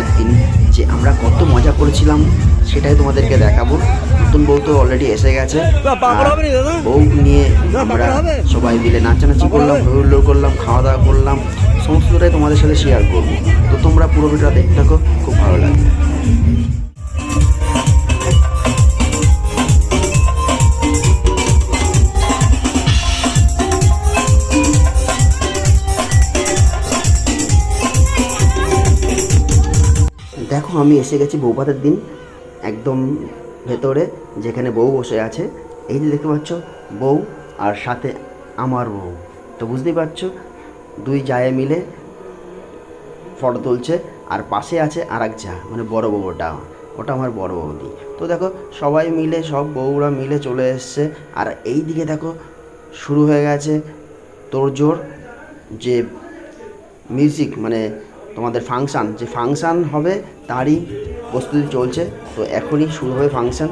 বৌভাতের দিন যে আমরা কত মজা করেছিলাম সেটাই তোমাদেরকে দেখাবো। নতুন বউ তো অলরেডি এসে গেছে, বউ নিয়ে আমরা সবাই মিলে নাচানাচি করলাম, হইহুল্লোড় করলাম, খাওয়া দাওয়া করলাম, সমস্তটাই তোমাদের সাথে শেয়ার করবো। তো তোমরা পুরো ভিডিওটা দেখতে থাকো, খুব ভালো লাগবে। দেখো আমি এসে গেছি বৌভাতের দিন একদম ভেতরে, যেখানে বউ বসে আছে। এই যে দেখতে পাচ্ছ বউ আর সাথে আমার বউ, তো বুঝতেই পারছো দুই জায়ে মিলে ফটো তুলছে। আর পাশে আছে আর এক যা, মানে বড় বউটা, ওটা আমার বড় বৌদি। তো দেখো সবাই মিলে, সব বউরা মিলে চলে এসছে। আর এই দিকে দেখো শুরু হয়ে গেছে তোড়জোড়, যে মিউজিক মানে তোমাদের ফাংশান, যে ফাংশান হবে তারই প্রস্তুতি চলছে। তো এখনই শুরু হবে ফাংশান।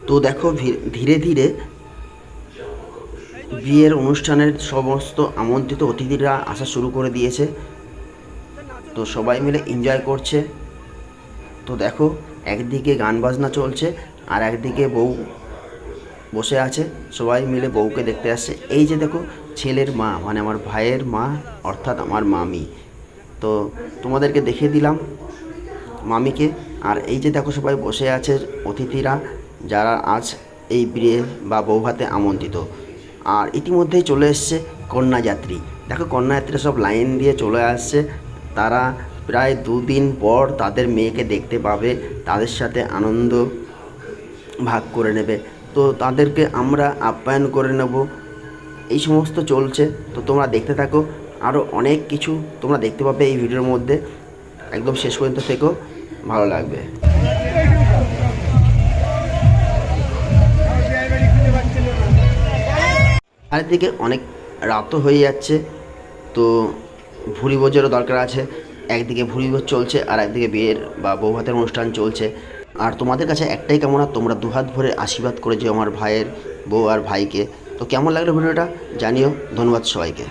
তো দেখো ধীরে ধীরে বিয়ের অনুষ্ঠানের সমস্ত আমন্ত্রিত অতিথিরা আসা শুরু করে দিয়েছে। তো সবাই মিলে এনজয় করছে। তো দেখো একদিকে গান বাজনা চলছে আর একদিকে বউ বসে আছে, সবাই মিলে বউকে দেখতে আসছে। এই যে দেখো ছেলের মা, মানে আমার ভাইয়ের মা, অর্থাৎ আমার মামি। তো তোমাদেরকে দেখিয়ে দিলাম মামিকে। আর এই যে দেখো সবাই বসে আছে অতিথিরা, যারা আজ এই বিয়ে বা বৌভাতে আমন্ত্রিত। আর ইতিমধ্যেই চলে এসছে কন্যাযাত্রী। দেখো কন্যাযাত্রীরা সব লাইন দিয়ে চলে আসছে। তারা প্রায় 2 দিন পর তাদের মেয়েকে দেখতে পাবে, তাদের সাথে আনন্দ ভাগ করে নেবে। তো তাদেরকে আমরা আপ্যায়ন করে নেব, এই সমস্ত চলছে। তো তোমরা দেখতে থাকো, আরও অনেক কিছু তোমরা দেখতে পাবে এই ভিডিওর মধ্যে। একদম শেষ পর্যন্ত থেকো, ভালো লাগবে। আরেকদিকে অনেক রাতও হয়ে যাচ্ছে, তো ভুরিভোজেরও দরকার আছে। একদিকে ভুরিভোজ চলছে আর একদিকে বিয়ের বা বৌভাতের অনুষ্ঠান চলছে। আর তোমাদের কাছে একটাই কামনা, তোমরা দুহাত ভরে আশীর্বাদ করে যেও আমার ভাইয়ের বউ আর ভাইকে। তো কেমন লাগলো ভিডিওটা জানিও। ধন্যবাদ সবাইকে।